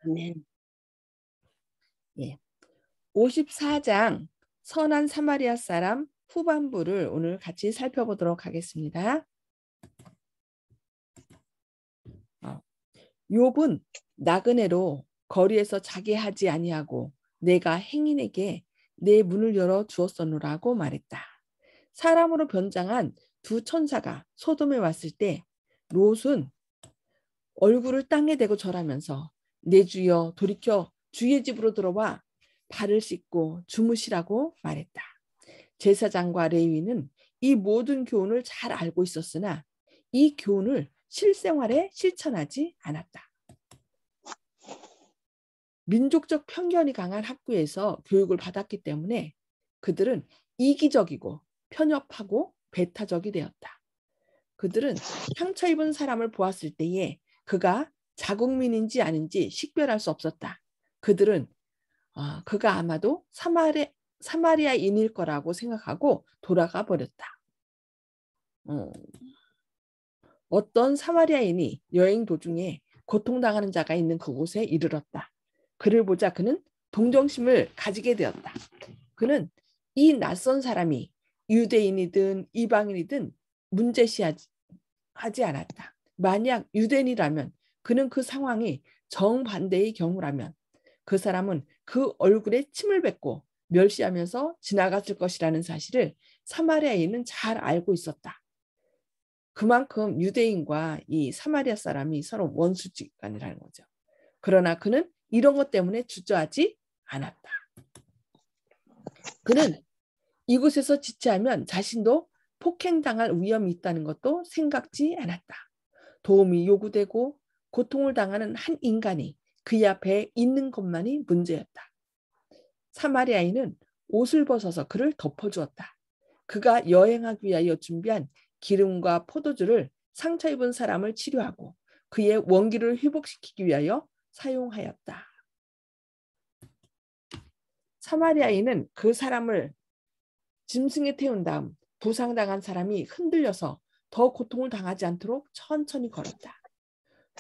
아멘. 예. 54장 선한 사마리아 사람 후반부를 오늘 같이 살펴보도록 하겠습니다. 욥은 나그네로 거리에서 자게 하지 아니하고 내가 행인에게 내 문을 열어 주었었노라고 말했다. 사람으로 변장한 두 천사가 소돔에 왔을 때 롯은 얼굴을 땅에 대고 절하면서 내 주여 돌이켜 주의 집으로 들어와 발을 씻고 주무시라고 말했다. 제사장과 레위는 이 모든 교훈을 잘 알고 있었으나 이 교훈을 실생활에 실천하지 않았다. 민족적 편견이 강한 학교에서 교육을 받았기 때문에 그들은 이기적이고 편협하고 배타적이 되었다. 그들은 상처 입은 사람을 보았을 때에 그가 자국민인지 아닌지 식별할 수 없었다. 그들은 그가 아마도 사마리아인일 거라고 생각하고 돌아가 버렸다. 어떤 사마리아인이 여행 도중에 고통당하는 자가 있는 그곳에 이르렀다. 그를 보자 그는 동정심을 가지게 되었다. 그는 이 낯선 사람이 유대인이든 이방인이든 문제시하지 않았다. 만약 유대인이라면 그는 그 상황이 정반대의 경우라면 그 사람은 그 얼굴에 침을 뱉고 멸시하면서 지나갔을 것이라는 사실을 사마리아인은 잘 알고 있었다. 그만큼 유대인과 이 사마리아 사람이 서로 원수지간이라는 거죠. 그러나 그는 이런 것 때문에 주저하지 않았다. 그는 이곳에서 지체하면 자신도 폭행당할 위험이 있다는 것도 생각지 않았다. 도움이 요구되고 고통을 당하는 한 인간이 그의 앞에 있는 것만이 문제였다. 사마리아인은 옷을 벗어서 그를 덮어주었다. 그가 여행하기 위하여 준비한 기름과 포도주를 상처 입은 사람을 치료하고 그의 원기를 회복시키기 위하여 사용하였다. 사마리아인은 그 사람을 짐승에 태운 다음 부상당한 사람이 흔들려서 더 고통을 당하지 않도록 천천히 걸었다.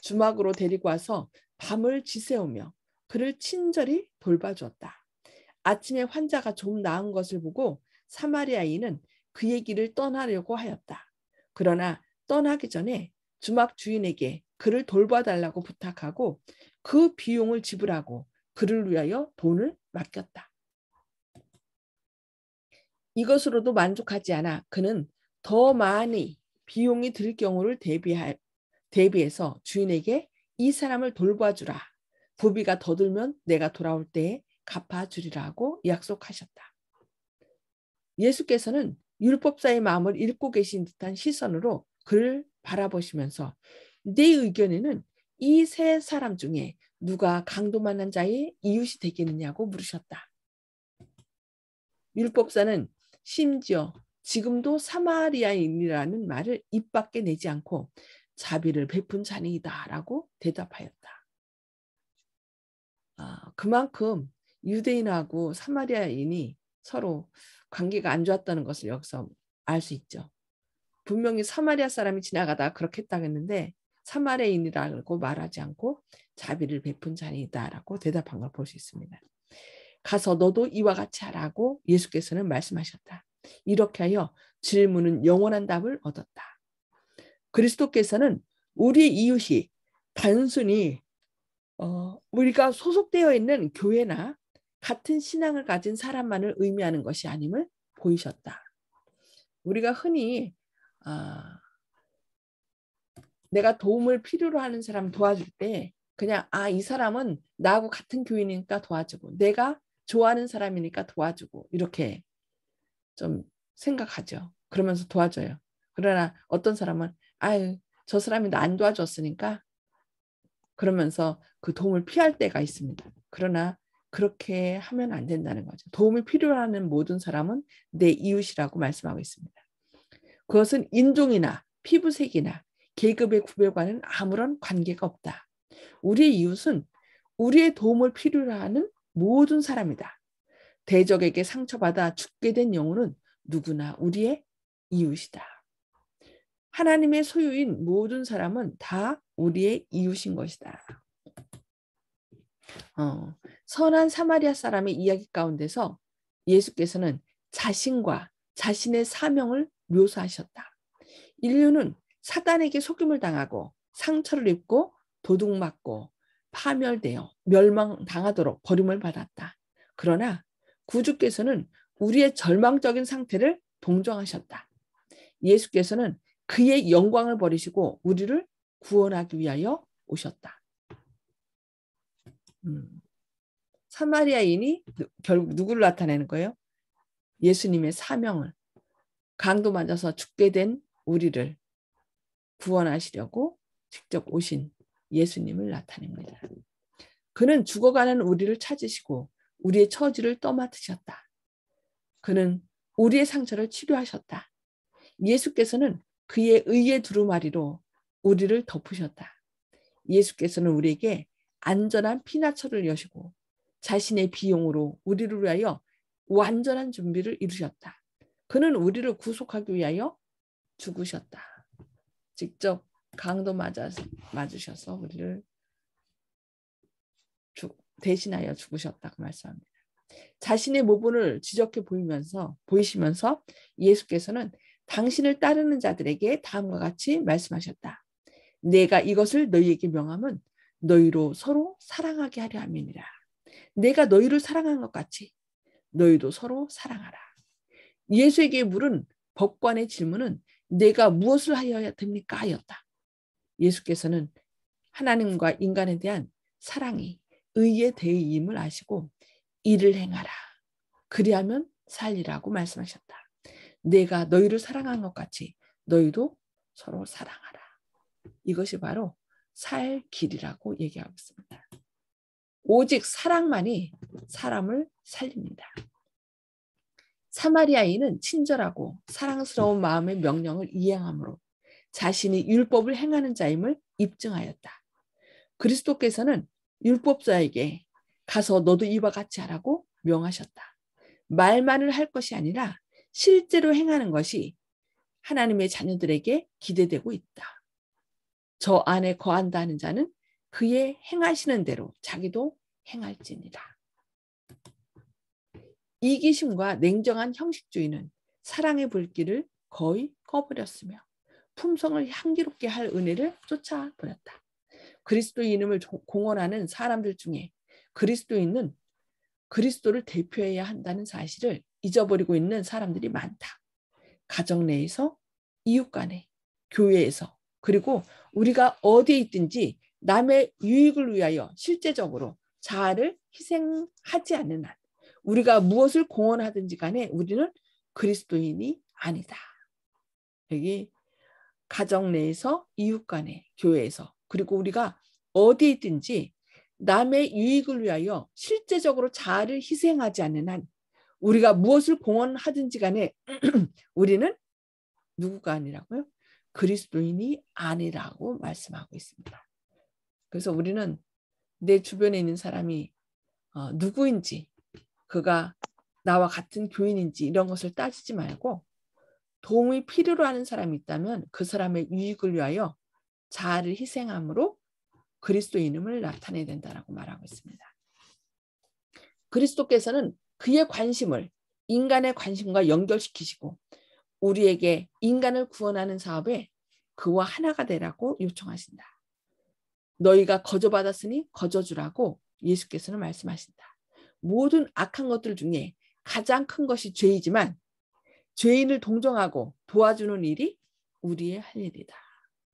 주막으로 데리고 와서 밤을 지새우며 그를 친절히 돌봐주었다. 아침에 환자가 좀 나은 것을 보고 사마리아인은 그의 길을 떠나려고 하였다. 그러나 떠나기 전에 주막 주인에게 그를 돌봐달라고 부탁하고 그 비용을 지불하고 그를 위하여 돈을 맡겼다. 이것으로도 만족하지 않아 그는 더 많이 비용이 들 경우를 대비해서 주인에게 이 사람을 돌봐주라. 부비가 더 들면 내가 돌아올 때에 갚아주리라고 약속하셨다. 예수께서는 율법사의 마음을 읽고 계신 듯한 시선으로 그를 바라보시면서 내 의견에는 이 세 사람 중에 누가 강도 만난 자의 이웃이 되겠느냐고 물으셨다. 율법사는 심지어 지금도 사마리아인이라는 말을 입 밖에 내지 않고 자비를 베푼 자니이다라고 대답하였다. 그만큼 유대인하고 사마리아인이 서로 관계가 안 좋았다는 것을 여기서 알 수 있죠. 분명히 사마리아 사람이 지나가다 그렇게 했다겠는데 사마리아인이라고 말하지 않고 자비를 베푼 자니이다라고 대답한 걸 볼 수 있습니다. 가서 너도 이와 같이 하라고 예수께서는 말씀하셨다. 이렇게 하여 질문은 영원한 답을 얻었다. 그리스도께서는 우리의 이웃이 단순히 우리가 소속되어 있는 교회나 같은 신앙을 가진 사람만을 의미하는 것이 아님을 보이셨다. 우리가 흔히 내가 도움을 필요로 하는 사람 도와줄 때 그냥 이 사람은 나하고 같은 교인이니까 도와주고 내가 좋아하는 사람이니까 도와주고 이렇게 좀 생각하죠. 그러면서 도와줘요. 그러나 어떤 사람은 저 사람이 나 안 도와줬으니까 그러면서 그 도움을 피할 때가 있습니다. 그러나 그렇게 하면 안 된다는 거죠. 도움이 필요하는 모든 사람은 내 이웃이라고 말씀하고 있습니다. 그것은 인종이나 피부색이나 계급의 구별과는 아무런 관계가 없다. 우리의 이웃은 우리의 도움을 필요로 하는 모든 사람이다. 대적에게 상처받아 죽게 된 영혼은 누구나 우리의 이웃이다. 하나님의 소유인 모든 사람은 다 우리의 이웃인 것이다. 선한 사마리아 사람의 이야기 가운데서 예수께서는 자신과 자신의 사명을 묘사하셨다. 인류는 사단에게 속임을 당하고 상처를 입고 도둑맞고 파멸되어 멸망당하도록 버림을 받았다. 그러나 구주께서는 우리의 절망적인 상태를 동정하셨다. 예수께서는 그의 영광을 버리시고 우리를 구원하기 위하여 오셨다. 사마리아인이 결국 누구를 나타내는 거예요? 예수님의 사명을, 강도 맞아서 죽게 된 우리를 구원하시려고 직접 오신 예수님을 나타냅니다. 그는 죽어가는 우리를 찾으시고 우리의 처지를 떠맡으셨다. 그는 우리의 상처를 치료하셨다. 예수께서는 그의 의의 두루마리로 우리를 덮으셨다. 예수께서는 우리에게 안전한 피난처를 여시고 자신의 비용으로 우리를 위하여 완전한 준비를 이루셨다. 그는 우리를 구속하기 위하여 죽으셨다. 직접 강도 맞으셔서 우리를 대신하여 죽으셨다고 말씀합니다. 자신의 모본을 지적해 보이시면서 예수께서는 당신을 따르는 자들에게 다음과 같이 말씀하셨다. 내가 이것을 너희에게 명함은 너희로 서로 사랑하게 하려 함이니라. 내가 너희를 사랑한 것 같이 너희도 서로 사랑하라. 예수에게 물은 법관의 질문은 내가 무엇을 하여야 됩니까? 하였다. 예수께서는 하나님과 인간에 대한 사랑이 의의 대의임을 아시고 이를 행하라. 그리하면 살리라고 말씀하셨다. 내가 너희를 사랑한 것 같이 너희도 서로 사랑하라. 이것이 바로 살 길이라고 얘기하고 있습니다. 오직 사랑만이 사람을 살립니다. 사마리아인은 친절하고 사랑스러운 마음의 명령을 이행함으로 자신이 율법을 행하는 자임을 입증하였다. 그리스도께서는 율법자에게 가서 너도 이와 같이 하라고 명하셨다. 말만을 할 것이 아니라 실제로 행하는 것이 하나님의 자녀들에게 기대되고 있다. 저 안에 거한다 하는 자는 그의 행하시는 대로 자기도 행할지니라. 이기심과 냉정한 형식주의는 사랑의 불길을 거의 꺼버렸으며 품성을 향기롭게 할 은혜를 쫓아버렸다. 그리스도인임을 공언하는 사람들 중에 그리스도인은 그리스도를 대표해야 한다는 사실을 잊어버리고 있는 사람들이 많다. 가정 내에서, 이웃 간에, 교회에서, 그리고 우리가 어디에 있든지 남의 유익을 위하여 실제적으로 자아를 희생하지 않는 한 우리가 무엇을 공언하든지 간에 우리는 그리스도인이 아니다. 여기 가정 내에서, 이웃 간에, 교회에서, 그리고 우리가 어디에 있든지 남의 유익을 위하여 실제적으로 자아를 희생하지 않는 한 우리가 무엇을 공언하든지 간에 우리는 누구가 아니라고요? 그리스도인이 아니라고 말씀하고 있습니다. 그래서 우리는 내 주변에 있는 사람이 누구인지, 그가 나와 같은 교인인지 이런 것을 따지지 말고 도움이 필요로 하는 사람이 있다면 그 사람의 유익을 위하여 자아를 희생함으로 그리스도인임을 나타내야 된다라고 말하고 있습니다. 그리스도께서는 그의 관심을 인간의 관심과 연결시키시고 우리에게 인간을 구원하는 사업에 그와 하나가 되라고 요청하신다. 너희가 거저받았으니 거저주라고 예수께서는 말씀하신다. 모든 악한 것들 중에 가장 큰 것이 죄이지만 죄인을 동정하고 도와주는 일이 우리의 할 일이다.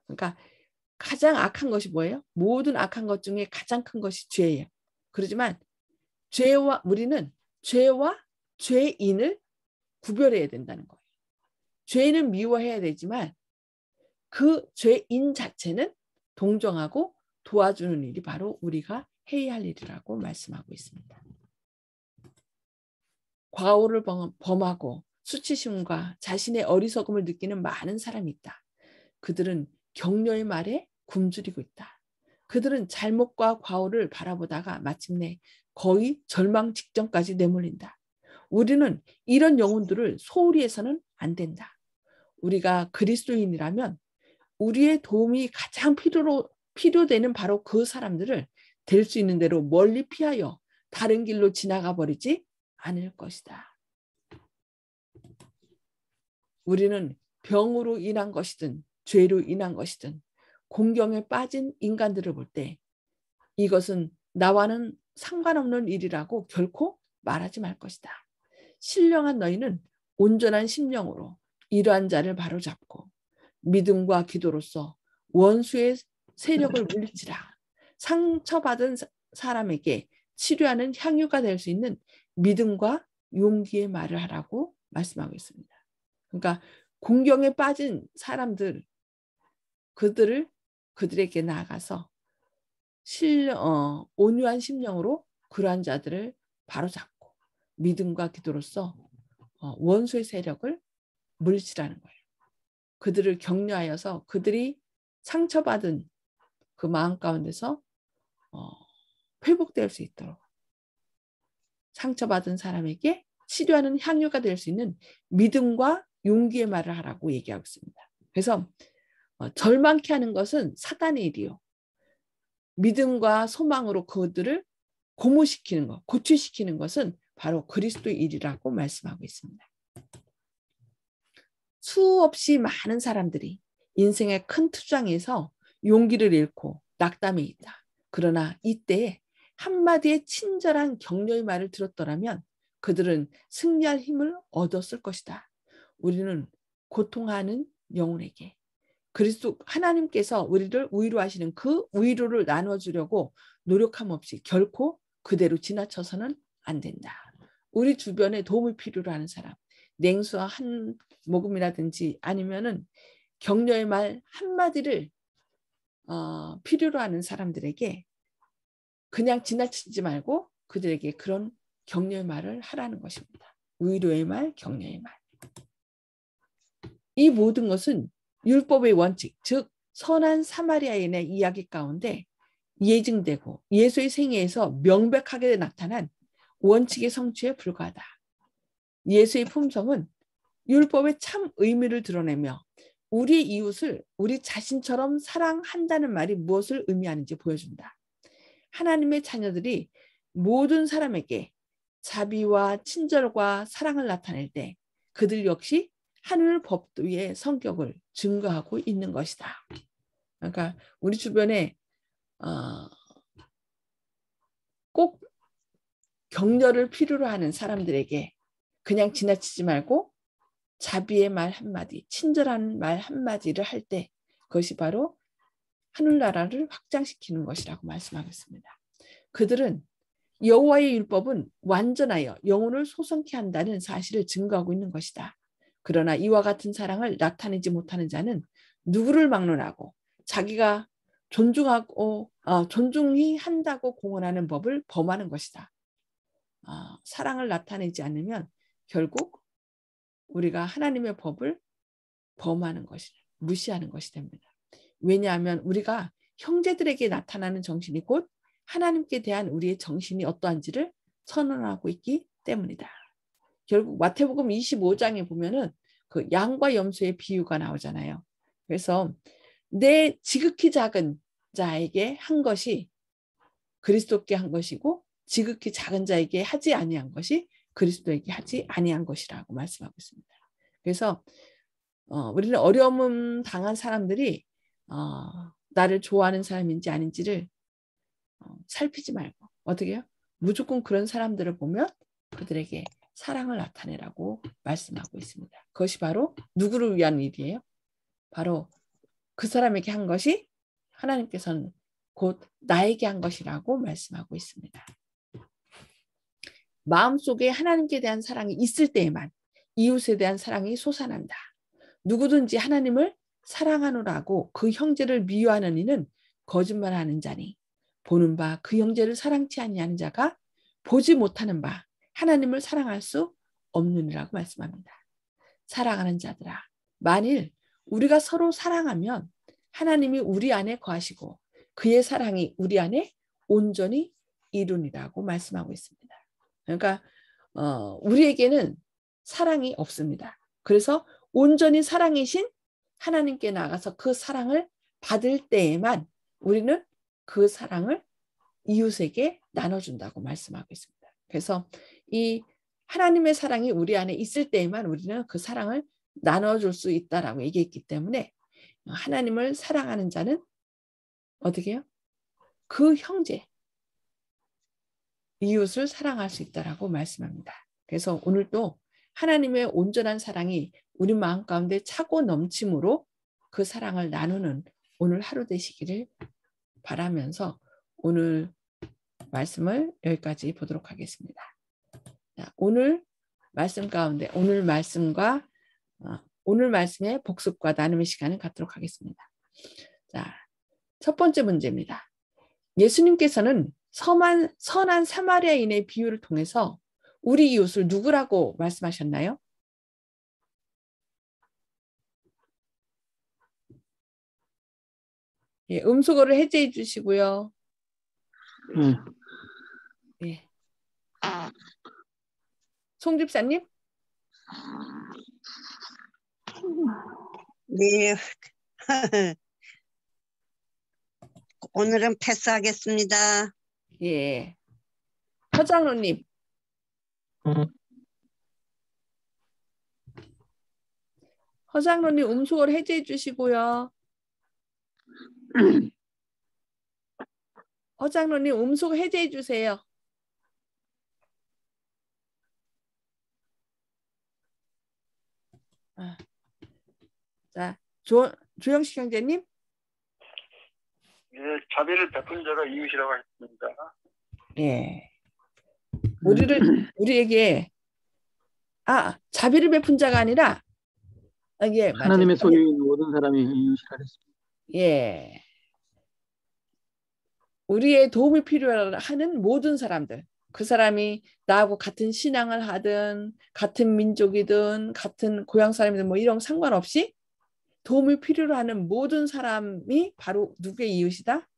그러니까 가장 악한 것이 뭐예요? 모든 악한 것 중에 가장 큰 것이 죄예요. 그렇지만 우리는 죄와 죄인을 구별해야 된다는 거예요. 죄인은 미워해야 되지만 그 죄인 자체는 동정하고 도와주는 일이 바로 우리가 해야 할 일이라고 말씀하고 있습니다. 과오를 범하고 수치심과 자신의 어리석음을 느끼는 많은 사람이 있다. 그들은 격려의 말에 굶주리고 있다. 그들은 잘못과 과오를 바라보다가 마침내 거의 절망 직전까지 내몰린다. 우리는 이런 영혼들을 소홀히 해서는 안 된다. 우리가 그리스도인이라면 우리의 도움이 가장 필요되는 바로 그 사람들을 될 수 있는 대로 멀리 피하여 다른 길로 지나가 버리지 않을 것이다. 우리는 병으로 인한 것이든 죄로 인한 것이든 공경에 빠진 인간들을 볼 때 이것은 나와는 상관없는 일이라고 결코 말하지 말 것이다. 신령한 너희는 온전한 심령으로 이러한 자를 바로잡고 믿음과 기도로서 원수의 세력을 물리치라. 상처받은 사람에게 치료하는 향유가 될 수 있는 믿음과 용기의 말을 하라고 말씀하고 있습니다. 그러니까 공경에 빠진 사람들, 그들에게 나아가서 온유한 심령으로 그러한 자들을 바로잡고 믿음과 기도로서 원수의 세력을 물리치라는 거예요. 그들을 격려하여서 그들이 상처받은 그 마음 가운데서 회복될 수 있도록 상처받은 사람에게 치료하는 향유가 될 수 있는 믿음과 용기의 말을 하라고 얘기하고 있습니다. 그래서 절망케 하는 것은 사단의 일이요. 믿음과 소망으로 그들을 고무시키는 것, 고취시키는 것은 바로 그리스도의 일이라고 말씀하고 있습니다. 수없이 많은 사람들이 인생의 큰 투쟁에서 용기를 잃고 낙담해 있다. 그러나 이때에 한마디의 친절한 격려의 말을 들었더라면 그들은 승리할 힘을 얻었을 것이다. 우리는 고통하는 영혼에게 그리스도 하나님께서 우리를 위로하시는 그 위로를 나눠주려고 노력함 없이 결코 그대로 지나쳐서는 안 된다. 우리 주변에 도움을 필요로 하는 사람, 냉수와 한 모금이라든지 아니면은 격려의 말 한마디를 필요로 하는 사람들에게 그냥 지나치지 말고 그들에게 그런 격려의 말을 하라는 것입니다. 위로의 말, 격려의 말. 이 모든 것은 율법의 원칙, 즉 선한 사마리아인의 이야기 가운데 예증되고 예수의 생애에서 명백하게 나타난 원칙의 성취에 불과하다. 예수의 품성은 율법의 참 의미를 드러내며 우리 이웃을 우리 자신처럼 사랑한다는 말이 무엇을 의미하는지 보여준다. 하나님의 자녀들이 모든 사람에게 자비와 친절과 사랑을 나타낼 때 그들 역시 하늘 법도의 성격을 증거하고 있는 것이다. 그러니까 우리 주변에 꼭 격려를 필요로 하는 사람들에게 그냥 지나치지 말고 자비의 말 한마디, 친절한 말 한마디를 할 때 그것이 바로 하늘나라를 확장시키는 것이라고 말씀하겠습니다. 그들은 여호와의 율법은 완전하여 영혼을 소성케 한다는 사실을 증거하고 있는 것이다. 그러나 이와 같은 사랑을 나타내지 못하는 자는 누구를 막론하고 자기가 존중히 한다고 공언하는 법을 범하는 것이다. 사랑을 나타내지 않으면 결국 우리가 하나님의 법을 범하는 것이, 무시하는 것이 됩니다. 왜냐하면 우리가 형제들에게 나타나는 정신이 곧 하나님께 대한 우리의 정신이 어떠한지를 선언하고 있기 때문이다. 결국 마태복음 25장에 보면은 그 양과 염소의 비유가 나오잖아요. 그래서 내 지극히 작은 자에게 한 것이 그리스도께 한 것이고 지극히 작은 자에게 하지 아니한 것이 그리스도에게 하지 아니한 것이라고 말씀하고 있습니다. 그래서 우리는 어려움 당한 사람들이 나를 좋아하는 사람인지 아닌지를 살피지 말고 어떻게 해요? 무조건 그런 사람들을 보면 그들에게 사랑을 나타내라고 말씀하고 있습니다. 그것이 바로 누구를 위한 일이에요? 바로 그 사람에게 한 것이 하나님께서는 곧 나에게 한 것이라고 말씀하고 있습니다. 마음속에 하나님께 대한 사랑이 있을 때에만 이웃에 대한 사랑이 솟아난다. 누구든지 하나님을 사랑하노라고 그 형제를 미워하는 이는 거짓말하는 자니 보는 바 그 형제를 사랑치 아니하는 자가 보지 못하는 바 하나님을 사랑할 수 없느니라고 말씀합니다. 사랑하는 자들아, 만일 우리가 서로 사랑하면 하나님이 우리 안에 거하시고 그의 사랑이 우리 안에 온전히 이루니라고 말씀하고 있습니다. 그러니까 우리에게는 사랑이 없습니다. 그래서 온전히 사랑이신 하나님께 나가서 그 사랑을 받을 때에만 우리는 그 사랑을 이웃에게 나눠준다고 말씀하고 있습니다. 그래서 이 하나님의 사랑이 우리 안에 있을 때에만 우리는 그 사랑을 나눠줄 수 있다라고 얘기했기 때문에 하나님을 사랑하는 자는 어떻게 해요? 그 형제, 이웃을 사랑할 수 있다라고 말씀합니다. 그래서 오늘도 하나님의 온전한 사랑이 우리 마음 가운데 차고 넘침으로 그 사랑을 나누는 오늘 하루 되시기를 바라면서 오늘 말씀을 여기까지 보도록 하겠습니다. 자, 오늘 말씀 가운데 오늘 말씀의 복습과 나눔의 시간을 갖도록 하겠습니다. 자, 첫 번째 문제입니다. 예수님께서는 선한 사마리아인의 비유를 통해서 우리 이웃을 누구라고 말씀하셨나요? 예, 음소거를 해제해 주시고요. 예. 송 집사님? 네. 오늘은 패스하겠습니다. 예. 허장로님? 허장로님 음소거를 해제해 주시고요. 허장로님 음소거 해제해 주세요. 자, 조영식 형제님? 예, 자비를 베푼 자가 이웃이라고 했습니다. 예. 우리에게 자비를 베푼 자가 아니라 이게 하나님의 소유인 모든 사람이 이웃이라 했습니다. 예. 우리의 도움이 필요하는 모든 사람들, 그 사람이 나하고 같은 신앙을 하든 같은 민족이든 같은 고향 사람이든 뭐 이런 상관없이 도움이 필요로 하는 모든 사람이 바로 누구의 이웃이다?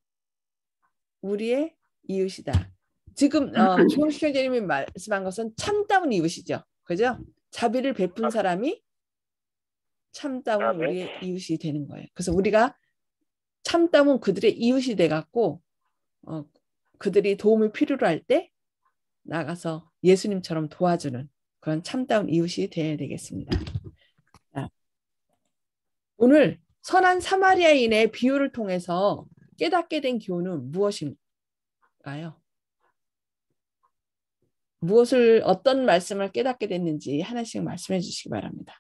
우리의 이웃이다. 지금 조영식 형제님이 말씀한 것은 참다운 이웃이죠. 그죠? 자비를 베푼 사람이 참다운 우리의 이웃이 되는 거예요. 그래서 우리가 참다운 그들의 이웃이 돼갖고 그들이 도움을 필요로 할 때 나가서 예수님처럼 도와주는 그런 참다운 이웃이 되어야 되겠습니다. 자, 오늘 선한 사마리아인의 비유를 통해서 깨닫게 된 교훈은 무엇인가요? 어떤 말씀을 깨닫게 됐는지 하나씩 말씀해 주시기 바랍니다.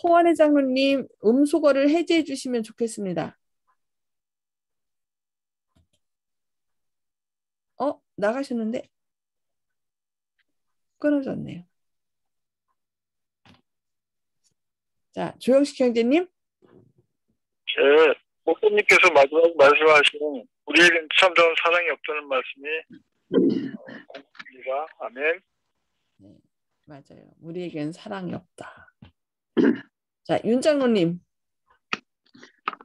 호환의 장로님 음소거를 해제해 주시면 좋겠습니다. 나가셨는데 끊어졌네요. 자, 조영식 형제님. 목사님께서 마지막 말씀하시는 우리에겐 참다운 사랑이 없다는 말씀이 공입니다. 아멘. 네, 맞아요. 우리에겐 사랑이 없다. 자, 윤 장로님.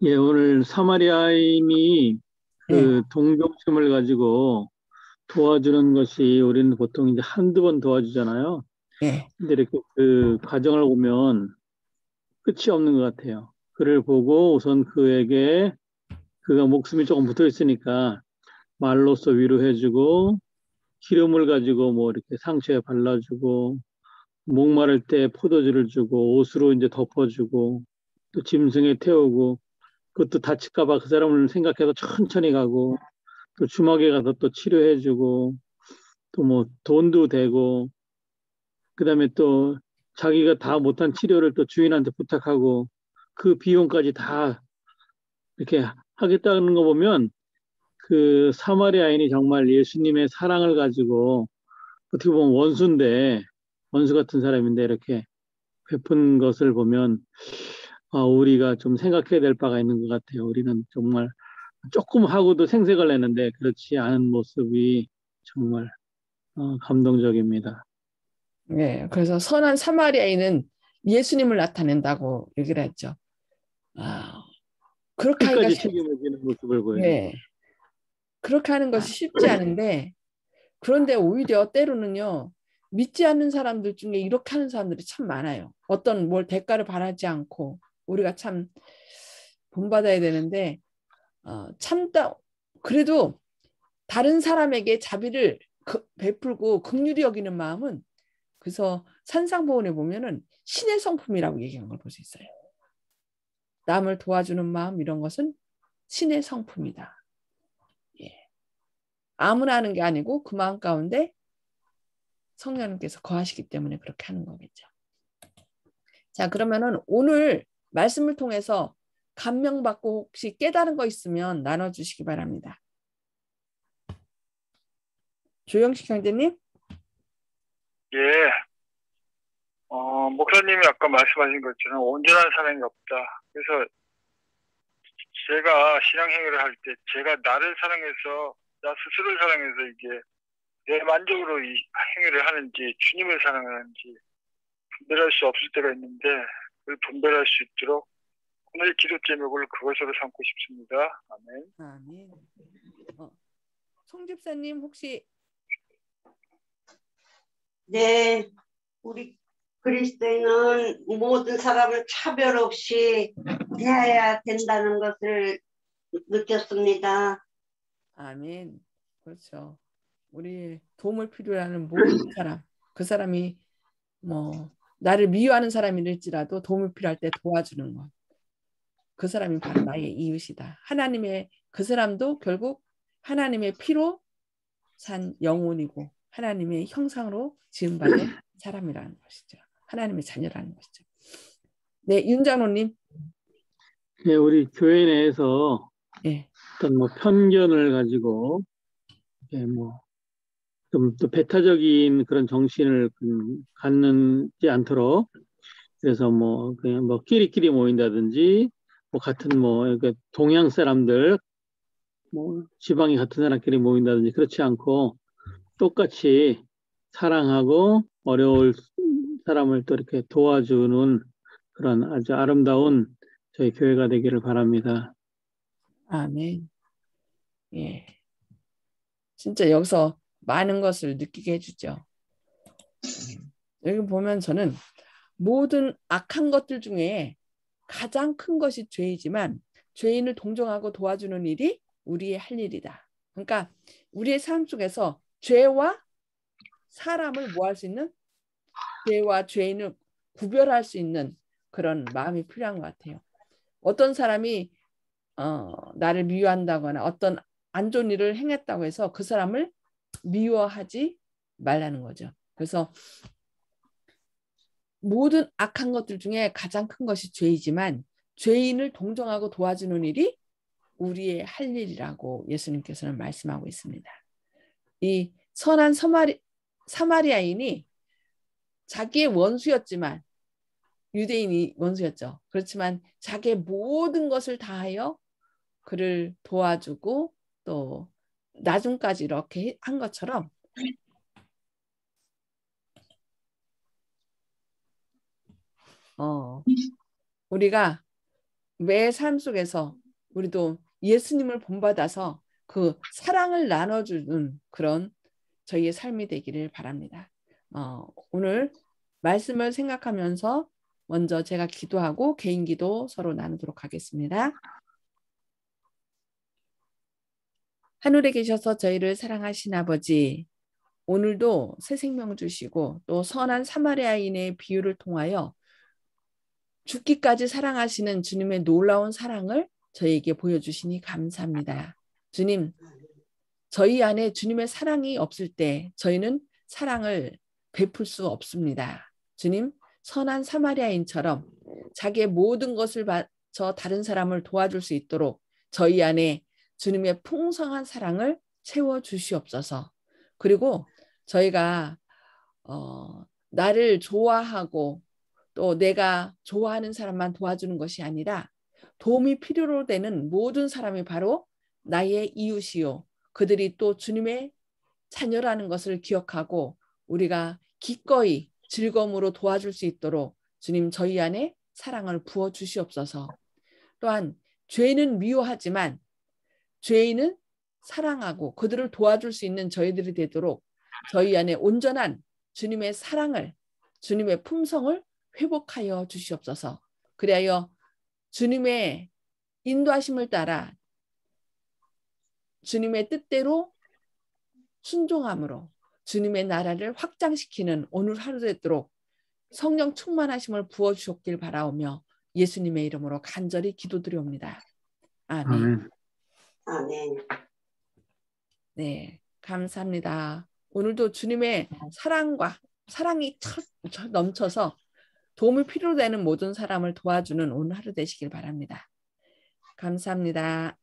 예, 오늘 사마리아인이 그 동정심을 가지고 도와주는 것이 우리는 보통 이제 한두 번 도와주잖아요. 네. 근데 이렇게 그 과정을 보면 끝이 없는 것 같아요. 그를 보고 우선 그에게 그가 목숨이 조금 붙어 있으니까 말로써 위로해주고 기름을 가지고 뭐 이렇게 상처에 발라주고 목마를 때 포도주를 주고 옷으로 이제 덮어주고 또 짐승에 태우고 그것도 다칠까봐 그 사람을 생각해서 천천히 가고 또 주막에 가서 또 치료해주고 또 뭐 돈도 되고 그다음에 또 자기가 다 못한 치료를 또 주인한테 부탁하고 그 비용까지 다 이렇게 하겠다는 거 보면 그 사마리아인이 정말 예수님의 사랑을 가지고 어떻게 보면 원수인데 원수 같은 사람인데 이렇게 베푼 것을 보면 우리가 좀 생각해야 될 바가 있는 것 같아요. 우리는 정말 조금 하고도 생색을 내는데 그렇지 않은 모습이 정말 감동적입니다. 네, 그래서 선한 사마리아인은 예수님을 나타낸다고 얘기를 했죠. 그렇게 하기가 책임을 지는 모습을 보여요. 네, 그렇게 하는 것이 쉽지 않은데 그런데 오히려 때로는요. 믿지 않는 사람들 중에 이렇게 하는 사람들이 참 많아요. 어떤 뭘 대가를 바라지 않고 우리가 참 본받아야 되는데 참다. 그래도 다른 사람에게 자비를 베풀고 긍휼히 여기는 마음은 그래서 산상보훈에 보면은 신의 성품이라고 얘기한 걸 볼 수 있어요. 남을 도와주는 마음 이런 것은 신의 성품이다. 예. 아무나 하는 게 아니고 그 마음 가운데 성령님께서 거하시기 때문에 그렇게 하는 거겠죠. 자, 그러면은 오늘 말씀을 통해서 감명받고 혹시 깨달은 거 있으면 나눠주시기 바랍니다. 조영식 형제님? 예. 목사님이 아까 말씀하신 것처럼 온전한 사랑이 없다. 그래서 제가 신앙행위를 할 때 제가 나를 사랑해서 나 스스로를 사랑해서 이게 내 만족으로 이 행위를 하는지 주님을 사랑하는지 분별할 수 없을 때가 있는데 그걸 분별할 수 있도록 오늘 기도 제목을 그것으로 삼고 싶습니다. 아멘. 아멘. 송 집사님 혹시 네, 우리 그리스도인은 모든 사람을 차별 없이 대해야 된다는 것을 느꼈습니다. 아멘. 그렇죠. 우리 도움을 필요로 하는 모든 사람, 그 사람이 뭐 나를 미워하는 사람일지라도 도움을 필요할 때 도와주는 것. 그 사람이 바로 나의 이웃이다. 하나님의 그 사람도 결국 하나님의 피로 산 영혼이고 하나님의 형상으로 지음받은 사람이라는 것이죠. 하나님의 자녀라는 것이죠. 네, 윤장로님. 네, 우리 교회 내에서 네. 어떤 뭐 편견을 가지고 뭐 좀 또 배타적인 그런 정신을 갖지 않도록 그래서 뭐 그냥 뭐 끼리끼리 모인다든지 뭐 같은 뭐 그러니까 동양 사람들 뭐 지방이 같은 사람끼리 모인다든지 그렇지 않고 똑같이 사랑하고 어려울 사람을 또 이렇게 도와주는 그런 아주 아름다운 저희 교회가 되기를 바랍니다. 아멘. 예. 진짜 여기서 많은 것을 느끼게 해주죠. 여기 보면 저는 모든 악한 것들 중에 가장 큰 것이 죄이지만 죄인을 동정하고 도와주는 일이 우리의 할 일이다. 그러니까 우리의 삶 속에서 죄와 사람을 뭐 할 수 있는 죄와 죄인을 구별할 수 있는 그런 마음이 필요한 것 같아요. 어떤 사람이 나를 미워한다거나 어떤 안 좋은 일을 행했다고 해서 그 사람을 미워하지 말라는 거죠. 그래서 모든 악한 것들 중에 가장 큰 것이 죄이지만 죄인을 동정하고 도와주는 일이 우리의 할 일이라고 예수님께서는 말씀하고 있습니다. 이 선한 사마리아인이 자기의 원수였지만 유대인이 원수였죠. 그렇지만 자기의 모든 것을 다하여 그를 도와주고 또 나중까지 이렇게 한 것처럼 우리가 매 삶 속에서 우리도 예수님을 본받아서 그 사랑을 나눠주는 그런 저희의 삶이 되기를 바랍니다. 오늘 말씀을 생각하면서 먼저 제가 기도하고 개인 기도 서로 나누도록 하겠습니다. 하늘에 계셔서 저희를 사랑하신 아버지, 오늘도 새 생명 주시고 또 선한 사마리아인의 비유를 통하여 죽기까지 사랑하시는 주님의 놀라운 사랑을 저희에게 보여주시니 감사합니다. 주님, 저희 안에 주님의 사랑이 없을 때 저희는 사랑을 베풀 수 없습니다. 주님, 선한 사마리아인처럼 자기의 모든 것을 바쳐 다른 사람을 도와줄 수 있도록 저희 안에 주님의 풍성한 사랑을 채워주시옵소서. 그리고 저희가 나를 좋아하고 또 내가 좋아하는 사람만 도와주는 것이 아니라 도움이 필요로 되는 모든 사람이 바로 나의 이웃이요. 그들이 또 주님의 자녀라는 것을 기억하고 우리가 기꺼이 즐거움으로 도와줄 수 있도록 주님 저희 안에 사랑을 부어주시옵소서. 또한 죄인은 미워하지만 죄인은 사랑하고 그들을 도와줄 수 있는 저희들이 되도록 저희 안에 온전한 주님의 사랑을 주님의 품성을 회복하여 주시옵소서. 그리하여 주님의 인도하심을 따라 주님의 뜻대로 순종함으로 주님의 나라를 확장시키는 오늘 하루 되도록 성령 충만하심을 부어주셨길 바라오며 예수님의 이름으로 간절히 기도드리옵니다. 아멘. 아멘. 아멘. 네, 감사합니다. 오늘도 주님의 사랑이 넘쳐서 도움이 필요로 되는 모든 사람을 도와주는 오늘 하루 되시길 바랍니다. 감사합니다.